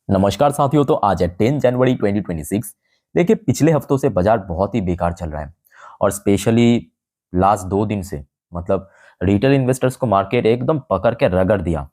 नमस्कार साथियों। तो आज है 10 जनवरी 2026। देखिए, पिछले हफ्तों से बाजार बहुत ही बेकार चल रहा है और स्पेशली लास्ट 2 दिन से मतलब रिटेल इन्वेस्टर्स को मार्केट एकदम पकड़ के रगड़ दिया।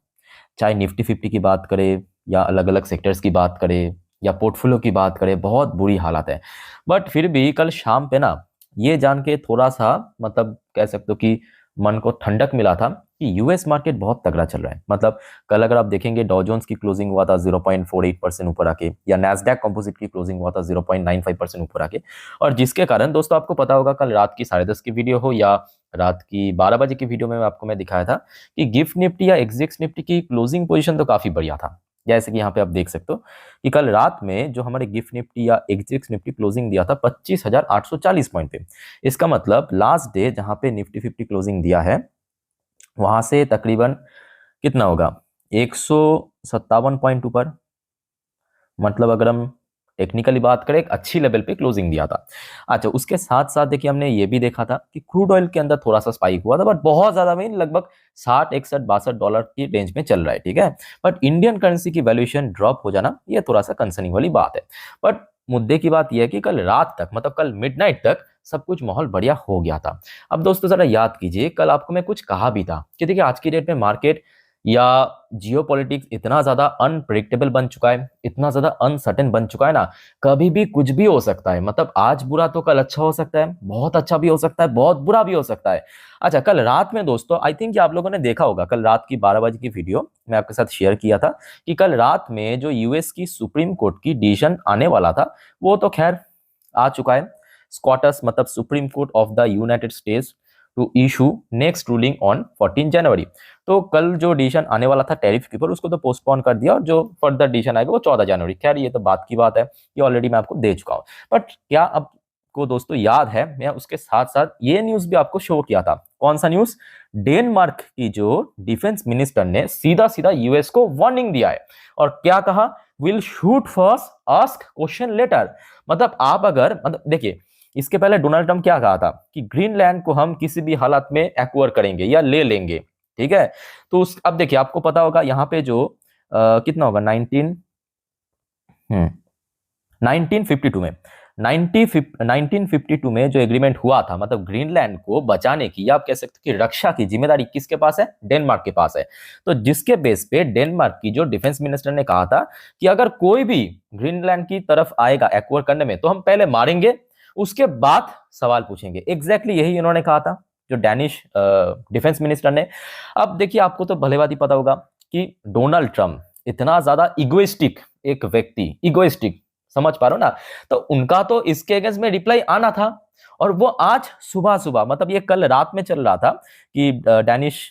चाहे निफ्टी 50 की बात करें या अलग अलग सेक्टर्स की बात करें या पोर्टफोलियो की बात करें, बहुत बुरी हालत है। बट फिर भी कल शाम पे ना ये जान के थोड़ा सा मतलब कह सकते हो कि मन को ठंडक मिला था कि यूएस मार्केट बहुत तगड़ा चल रहा है। मतलब कल अगर आप देखेंगे, डॉ जोन्स की क्लोजिंग हुआ था 0.48% ऊपर आके, या नैस्डैक कंपोजिट की क्लोजिंग हुआ था 0.95% ऊपर आके। और जिसके कारण दोस्तों आपको पता होगा, कल रात की 10:30 की वीडियो हो या रात की 12 बजे की वीडियो में आपको मैं दिखाया था कि गिफ्ट निफ्टी या एग्जिक्स निफ्टी की क्लोजिंग पोजीशन तो काफी बढ़िया था। जैसे कि यहाँ पे आप देख सकते हो कि कल रात में जो हमारे गिफ्ट निफ्टी या एग्जिक्स निफ्टी क्लोजिंग दिया था 25,840 पॉइंट पे। इसका मतलब लास्ट डे जहां पे निफ्टी 50 क्लोजिंग दिया है वहां से तकरीबन कितना होगा, 157 पॉइंट ऊपर। मतलब अगर हम टेक्निकली बात करें, एक अच्छी लेवल पे क्लोजिंग दिया था। अच्छा, उसके साथ साथ देखिए हमने ये भी देखा था कि क्रूड ऑयल के अंदर थोड़ा सा स्पाइक हुआ था, बट बहुत ज्यादा नहीं, लगभग 60 61 62 डॉलर की रेंज में चल रहा है, ठीक है। बट इंडियन करेंसी की वैल्यूएशन ड्रॉप हो जाना ये थोड़ा सा कंसर्निंग वाली बात है। बट मुद्दे की बात यह है कि कल रात तक मतलब कल मिडनाइट तक सब कुछ माहौल बढ़िया हो गया था। अब दोस्तों जरा याद कीजिए, कल आपको मैं कुछ कहा भी था कि देखिए आज की डेट में मार्केट या जियोपॉलिटिक्स इतना ज्यादा अनप्रिडिक्टेबल बन चुका है, इतना ज्यादा अनसर्टेन बन चुका है ना, कभी भी कुछ भी हो सकता है। मतलब आज बुरा तो कल अच्छा हो सकता है, बहुत अच्छा भी हो सकता है, बहुत बुरा भी हो सकता है। अच्छा, कल रात में दोस्तों आई थिंक आप लोगों ने देखा होगा, कल रात की 12 बजे की वीडियो मैं आपके साथ शेयर किया था कि कल रात में जो यूएस की सुप्रीम कोर्ट की डिसीजन आने वाला था वो तो खैर आ चुका है। स्कॉटस मतलब Supreme Court of the United States to issue next ruling on 14 January. तो कल जो डिसीजन आने वाला था टैरिफ के ऊपर उसको तो पोस्टपोन कर दिया और जो फर्दर डिसीजन आएगा वो 14 जनवरी। खैर ये तो बात की बात है, ये ऑलरेडी मैं आपको दे चुका हूं। बट क्या आपको दोस्तों याद है, मैं उसके साथ साथ ये न्यूज भी आपको शो किया था। कौन सा न्यूज? डेनमार्क की जो डिफेंस मिनिस्टर ने सीधा सीधा यूएस को वार्निंग दिया है और क्या कहा? Will shoot first, ask question later. मतलब आप अगर मतलब देखिए, इसके पहले डोनाल्ड ट्रंप क्या कहा था कि ग्रीनलैंड को हम किसी भी हालत में एक्वायर करेंगे या ले लेंगे, ठीक है। तो उस अब देखिए आपको पता होगा यहाँ पे जो कितना होगा 1952 में 1952 में जो एग्रीमेंट हुआ था, मतलब ग्रीनलैंड को बचाने की या आप कह सकते हो कि रक्षा की जिम्मेदारी किसके पास है? डेनमार्क के पास है। तो जिसके बेस पे डेनमार्क की जो डिफेंस मिनिस्टर ने कहा था कि अगर कोई भी ग्रीनलैंड की तरफ आएगा एक्वायर करने में तो हम पहले मारेंगे, उसके बाद सवाल पूछेंगे। एग्जैक्टली यही इन्होंने कहा था जो डैनिश डिफेंस मिनिस्टर ने। अब देखिए आपको तो भलेभांति पता होगा कि डोनाल्ड ट्रंप इतना ज्यादा इगोइस्टिक एक व्यक्ति, इगोइस्टिक, समझ पा रहे हो ना? तो उनका तो इसके अगेंस्ट में रिप्लाई आना था और वो आज सुबह सुबह मतलब ये कल रात में चल रहा था कि डैनिश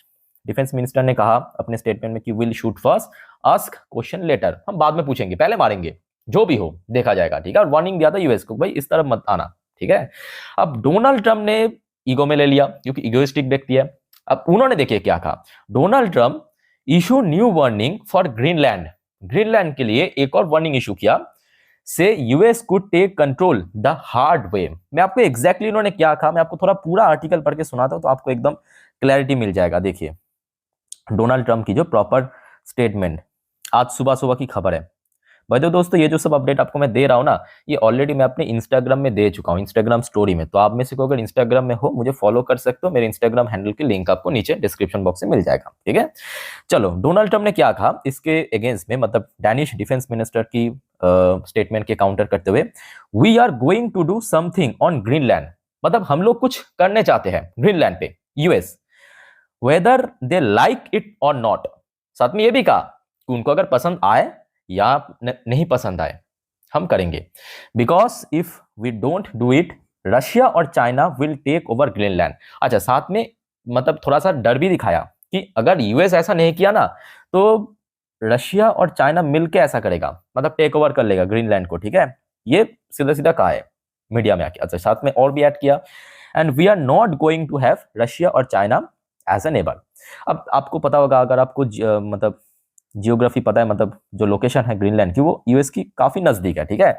डिफेंस मिनिस्टर ने कहा अपने स्टेटमेंट में कि will shoot first, ask question later. हम बाद में पूछेंगे, पहले मारेंगे, जो भी हो देखा जाएगा, ठीक है। और वार्निंग दिया था यूएस को, भाई इस तरफ मत आना, ठीक है। अब डोनाल्ड ट्रंप ने ईगो में ले लिया क्योंकि इगोइस्टिक व्यक्ति है। अब उन्होंने देखिए क्या कहा, Donald Trump issue new warning for Greenland. Greenland के लिए एक और वार्निंग इशू किया, says US could take control the hard way. मैं आपको एग्जैक्टली इन्होंने क्या कहा, मैं आपको थोड़ा पूरा आर्टिकल पढ़ के सुनाता हूं तो आपको एकदम क्लैरिटी मिल जाएगा। देखिए डोनाल्ड ट्रंप की जो प्रॉपर स्टेटमेंट, आज सुबह सुबह की खबर है। भाई तो दोस्तों ये जो सब अपडेट आपको मैं दे रहा हूं ना, ये ऑलरेडी मैं अपने इंस्टाग्राम में दे चुका हूं, इंस्टाग्राम स्टोरी में। तो आप में से कोई अगर इंस्टाग्राम में हो मुझे फॉलो कर सकते हो, मेरे इंस्टाग्राम हैंडल की लिंक आपको नीचे डिस्क्रिप्शन बॉक्स में मिल जाएगा, ठीक है। चलो, डोनाल्ड ट्रंप ने क्या कहा इसके अगेंस्ट में, मतलब डैनिश डिफेंस मिनिस्टर की स्टेटमेंट के काउंटर करते हुए, we are going to do something on Greenland. मतलब हम लोग कुछ करने चाहते हैं ग्रीनलैंड पे, US, whether they like it or not. साथ में ये भी कहा कि उनको अगर पसंद आए या नहीं पसंद आए, हम करेंगे। Because if we don't do it, Russia और China will take over Greenland. अच्छा, साथ में मतलब थोड़ा सा डर भी दिखाया कि अगर यूएस ऐसा नहीं किया ना तो रशिया और चाइना मिलकर ऐसा करेगा, मतलब टेक ओवर कर लेगा ग्रीनलैंड को, ठीक है। ये सीधा सीधा कहा है मीडिया में आके। अच्छा, साथ में और भी ऐड किया, and we are not going to have Russia और चाइना एज ए नेबर। अब आपको पता होगा, अगर आपको मतलब जियोग्राफी पता है, मतलब जो लोकेशन है ग्रीनलैंड की वो यूएस की काफी नजदीक है, ठीक है।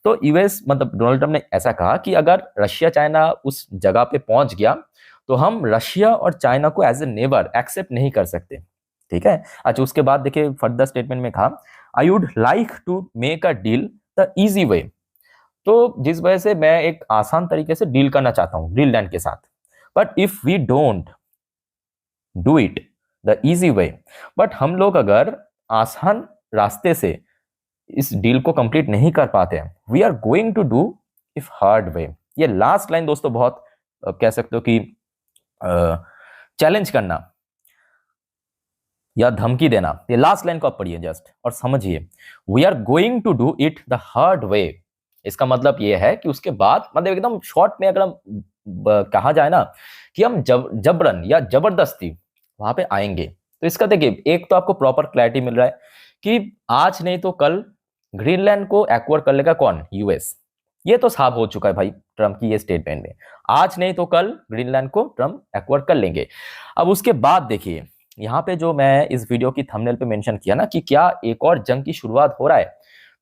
तो यूएस मतलब डोनाल्ड ट्रंप ने ऐसा कहा कि अगर रशिया चाइना उस जगह पे पहुंच गया तो हम रशिया और चाइना को एज ए नेबर एक्सेप्ट नहीं कर सकते। ठीक है। अच्छा, उसके बाद देखिए फर्दर स्टेटमेंट में कहा I would like to make a deal the easy way. तो जिस वजह से मैं एक आसान तरीके से डील करना चाहता हूं ग्रीनलैंड के साथ, but if we don't do it the easy way, but हम लोग अगर आसान रास्ते से इस डील को कंप्लीट नहीं कर पाते हैं, we are going to do if hard way. ये लास्ट लाइन दोस्तों बहुत कह सकते हो कि चैलेंज करना या धमकी देना। ये लास्ट लाइन को आप पढ़िए जस्ट और समझिए, we are going to do it the hard way. इसका मतलब ये है कि उसके बाद मतलब एकदम शॉर्ट में अगर हम कहा जाए ना कि हम जबरन या जबरदस्ती वहां पे आएंगे, तो इसका देखिए एक तो आपको प्रॉपर क्लैरिटी मिल रहा है कि आज नहीं तो कल ग्रीनलैंड को एक्वायर कर लेगा कौन? यूएस। ये तो साफ हो चुका है भाई ट्रम्प की ये स्टेटमेंट में, आज नहीं तो कल ग्रीनलैंड को ट्रम्प एक्वायर कर लेंगे। अब उसके बाद देखिए यहाँ पे जो मैं इस वीडियो की थंबनेल पे मेंशन किया ना कि क्या एक और जंग की शुरुआत हो रहा है,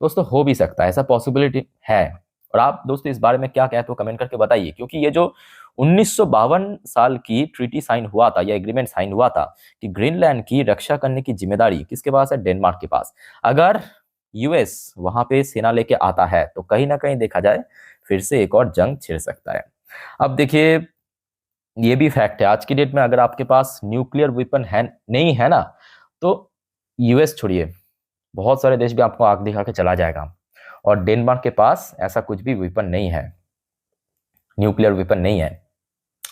दोस्तों हो भी सकता है, ऐसा पॉसिबिलिटी है। और आप दोस्तों इस बारे में क्या कहते हो कमेंट करके बताइए, क्योंकि ये जो 1952 साल की ट्रीटी साइन हुआ था या एग्रीमेंट साइन हुआ था कि ग्रीनलैंड की रक्षा करने की जिम्मेदारी किसके पास है? डेनमार्क के पास। अगर यूएस वहां पे सेना लेके आता है तो कहीं ना कहीं देखा जाए फिर से एक और जंग छिड़ सकता है। अब देखिए ये भी फैक्ट है, आज की डेट में अगर आपके पास न्यूक्लियर वेपन है नहीं है ना, तो यूएस छोड़िए बहुत सारे देश भी आपको आग दिखा के चला जाएगा। और डेनमार्क के पास ऐसा कुछ भी वेपन नहीं है, न्यूक्लियर वेपन नहीं है।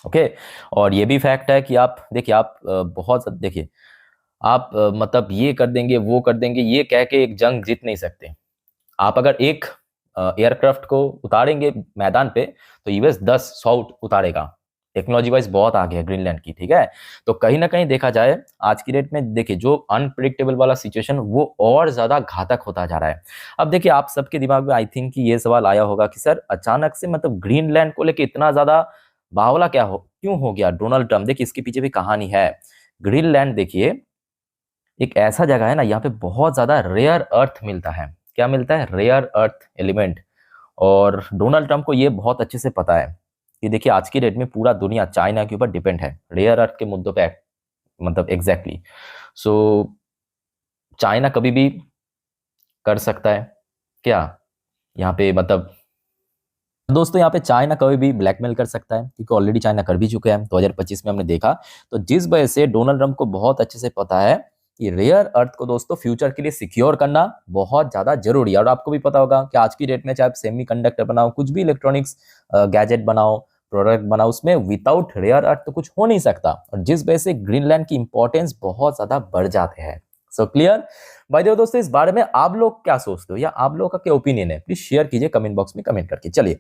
ओके। और ये भी फैक्ट है कि आप देखिए आप बहुत देखिए आप मतलब ये कर देंगे वो कर देंगे ये कह के एक जंग जीत नहीं सकते। आप अगर एक एयरक्राफ्ट को उतारेंगे मैदान पे तो यूएस 10-100 उतारेगा। टेक्नोलॉजी वाइज बहुत आगे है ग्रीनलैंड की, ठीक है। तो कहीं ना कहीं देखा जाए आज की डेट में देखिए जो अनप्रिडिक्टेबल वाला सिचुएशन वो और ज्यादा घातक होता जा रहा है। अब देखिए आप सबके दिमाग में आई थिंक कि ये सवाल आया होगा कि सर अचानक से मतलब ग्रीनलैंड को लेकर इतना ज्यादा बावला क्यों हो गया डोनाल्ड ट्रम्प? देखिए इसके पीछे भी कहानी है। ग्रीनलैंड देखिए एक ऐसा जगह है ना, यहाँ पे बहुत ज्यादा रेयर अर्थ मिलता है। क्या मिलता है? Rare earth element. और डोनाल्ड ट्रम्प को ये बहुत अच्छे से पता है कि देखिए आज की डेट में पूरा दुनिया चाइना के ऊपर डिपेंड है रेयर अर्थ के मुद्दों पे, मतलब एग्जैक्टली। सो चाइना कभी भी कर सकता है क्या यहाँ पे, मतलब दोस्तों यहाँ पे चाइना कभी भी ब्लैकमेल कर सकता है, क्योंकि ऑलरेडी चाइना कर भी चुका है 2025 में हमने देखा। तो जिस वजह से डोनाल्ड ट्रम्प को बहुत अच्छे से पता है कि रेयर अर्थ को दोस्तों फ्यूचर के लिए सिक्योर करना बहुत ज्यादा जरूरी है। और आपको भी पता होगा कि आज की डेट में चाहे आप सेमी कंडक्टर बनाओ, कुछ भी इलेक्ट्रॉनिक्स गैजेट बनाओ, प्रोडक्ट बनाओ, उसमें विदाउट रेयर अर्थ तो कुछ हो नहीं सकता। और जिस वजह से ग्रीनलैंड की इंपॉर्टेंस बहुत ज्यादा बढ़ जाते हैं। सो क्लियर भाई। देखो दोस्तों इस बारे में आप लोग क्या सोचते हो या आप लोगों का क्या ओपिनियन है, प्लीज शेयर कीजिए कमेंट बॉक्स में कमेंट करके। चलिए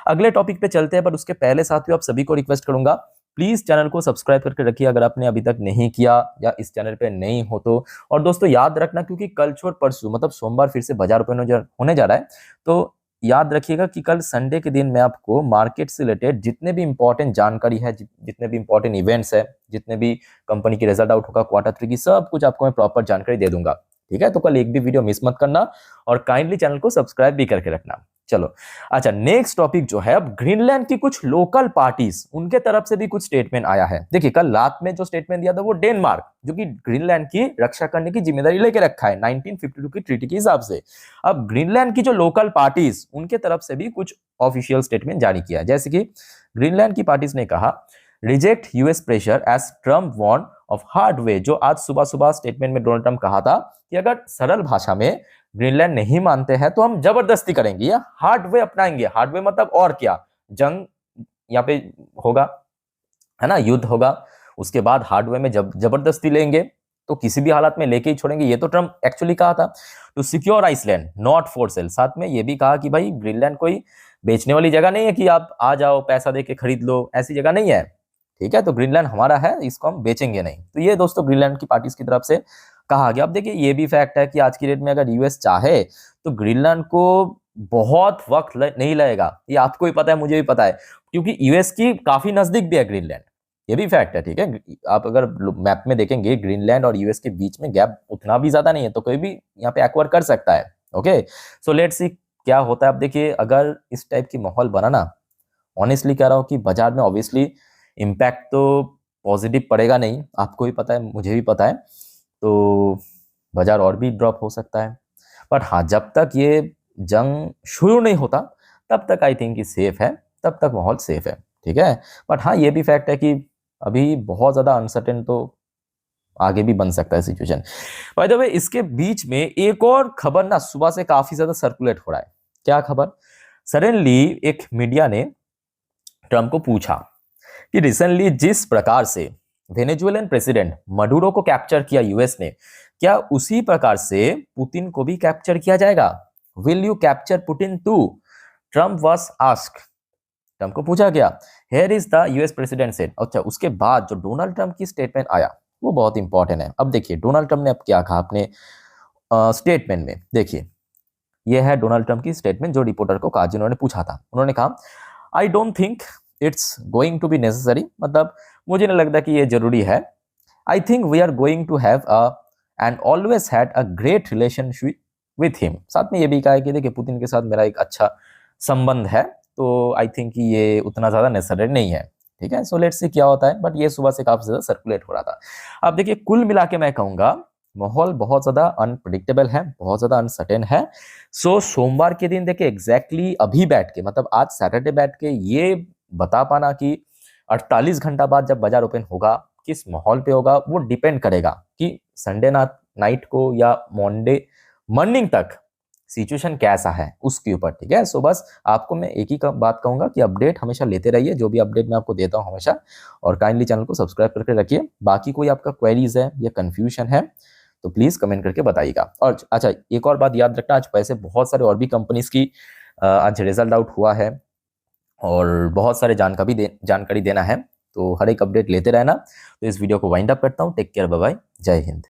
अगले टॉपिक पे चलते हैं, पर उसके पहले साथियों आप सभी को रिक्वेस्ट करूंगा प्लीज चैनल को सब्सक्राइब करके रखिए अगर आपने अभी तक नहीं किया या इस चैनल पे नहीं हो तो। और दोस्तों याद रखना क्योंकि कल छोड़ परसों मतलब सोमवार फिर से बाजार ओपन होने जा रहा है, तो याद रखिएगा कि कल संडे के दिन मैं आपको मार्केट से रिलेटेड जितने भी इंपॉर्टेंट जानकारी है, जितने भी इंपॉर्टेंट इवेंट्स है, जितने भी कंपनी की रिजल्ट आउट होगा Q3 की, सब कुछ आपको मैं प्रॉपर जानकारी दे दूंगा। ठीक है, तो कल एक भी वीडियो मिस मत करना और काइंडली चैनल को सब्सक्राइब भी करके रखना। चलो अच्छा, नेक्स्ट टॉपिक जो है अब ग्रीनलैंड की कुछ लोकल पार्टीज उनके तरफ से भी कुछ स्टेटमेंट आया है। देखिए कल रात में जो स्टेटमेंट दिया था वो डेनमार्क, जो कि ग्रीनलैंड की रक्षा करने की जिम्मेदारी लेके रखा है 1952 की ट्रीटी के हिसाब से। अब ग्रीनलैंड की जो लोकल पार्टीज उनके तरफ से भी कुछ ऑफिशियल स्टेटमेंट जारी किया है। जैसे कि ग्रीनलैंड की पार्टीज ने कहा reject US pressure as Trump warn of hard way. जो आज सुबह सुबह स्टेटमेंट में डोनाल्ड ट्रम्प कहा था कि अगर सरल भाषा में ग्रीनलैंड नहीं मानते हैं तो हम जबरदस्ती करेंगे या हार्ड वे अपनाएंगे। हार्ड वे मतलब और क्या, जंग यहाँ पे होगा, है ना, युद्ध होगा, उसके बाद हार्ड वे में जबरदस्ती लेंगे, तो किसी भी हालत में लेके ही छोड़ेंगे। ये तो ट्रम्प एक्चुअली कहा था। To secure Iceland not for sale, साथ में ये भी कहा कि भाई ग्रीनलैंड कोई बेचने वाली जगह नहीं है कि आप आ जाओ पैसा दे के खरीद लो, ऐसी जगह नहीं है। ठीक है, तो ग्रीनलैंड हमारा है, इसको हम बेचेंगे नहीं। तो ये दोस्तों ग्रीनलैंड की पार्टीज की तरफ से कहा गया। अब देखिए ये भी फैक्ट है कि आज की डेट में अगर यूएस चाहे तो ग्रीनलैंड को बहुत वक्त नहीं लगेगा। ये आपको भी पता है, मुझे भी पता है, क्योंकि यूएस की काफी नजदीक भी है ग्रीनलैंड। ये भी फैक्ट है, ठीक है। आप अगर मैप में देखेंगे ग्रीनलैंड और यूएस के बीच में गैप उतना भी ज्यादा नहीं है, तो कोई भी यहाँ पे एक्वायर कर सकता है। ओके, सो लेट्स सी क्या होता है। अब देखिए अगर इस टाइप की माहौल बना ना, ऑनेस्टली कह रहा हूँ कि बाजार में ऑब्वियसली इम्पैक्ट तो पॉजिटिव पड़ेगा नहीं, आपको भी पता है मुझे भी पता है। तो बाजार और भी ड्रॉप हो सकता है। बट हाँ, जब तक ये जंग शुरू नहीं होता तब तक आई थिंक कि सेफ है, तब तक माहौल सेफ है, ठीक है। बट हाँ, ये भी फैक्ट है कि अभी बहुत ज़्यादा अनसर्टेन तो आगे भी बन सकता है सिचुएशन। बाय द वे, इसके बीच में एक और खबर ना सुबह से काफी ज्यादा सर्कुलेट हो रहा है। क्या खबर? सडनली एक मीडिया ने ट्रम्प को पूछा कि रिसेंटली जिस प्रकार से वेनेजुएलन प्रेसिडेंट मडुरो को कैप्चर किया यूएस ने, क्या उसी प्रकार से पुतिन को भी कैप्चर किया जाएगा? Will you capture Putin too? Trump was asked. Trump को पूछा गया, here is the US president said. अच्छा, उसके बाद जो डोनाल्ड ट्रम्प की स्टेटमेंट आया वो बहुत इंपॉर्टेंट है। अब देखिए डोनाल्ड ट्रम्प ने अब क्या कहा अपने स्टेटमेंट में। देखिए, ये है डोनाल्ड ट्रम्प की स्टेटमेंट जो रिपोर्टर को कहा, जिन्होंने पूछा था। उन्होंने कहा, I don't think it's going to be necessary, मतलब मुझे नहीं लगता कि ये जरूरी है। I think we are going to have and always had a great relationship with him. साथ में ये भी कहा है कि देखिए पुतिन के साथ मेरा एक अच्छा संबंध है, तो आई थिंक कि ये उतना ज़्यादा नेसेसरी नहीं है, ठीक है। सो लेट्स सी क्या होता है, बट ये सुबह से काफ़ी ज़्यादा सर्कुलेट हो रहा था। अब देखिए, कुल मिला के मैं कहूँगा माहौल बहुत ज़्यादा अनप्रिडिक्टेबल है, बहुत ज़्यादा अनसर्टेन है। सो सोमवार के दिन देखिए एग्जैक्टली अभी बैठ के, मतलब आज सैटरडे बैठ के ये बता पाना कि 48 घंटा बाद जब बाजार ओपन होगा किस माहौल पे होगा, वो डिपेंड करेगा कि संडे नाइट को या मंडे मॉर्निंग तक सिचुएशन कैसा है उसके ऊपर, ठीक है। सो बस आपको मैं एक ही बात कहूंगा कि अपडेट हमेशा लेते रहिए, जो भी अपडेट मैं आपको देता हूं हमेशा, और काइंडली चैनल को सब्सक्राइब करके रखिए। बाकी कोई आपका क्वेरीज है या कंफ्यूजन है तो प्लीज कमेंट करके बताइएगा। और अच्छा, एक और बात याद रखना, आज वैसे बहुत सारे और भी कंपनीज की आज रिजल्ट आउट हुआ है और बहुत सारे जानकारी देना है, तो हर एक अपडेट लेते रहना। तो इस वीडियो को वाइंड अप करता हूँ। टेक केयर, बाय बाय, जय हिंद।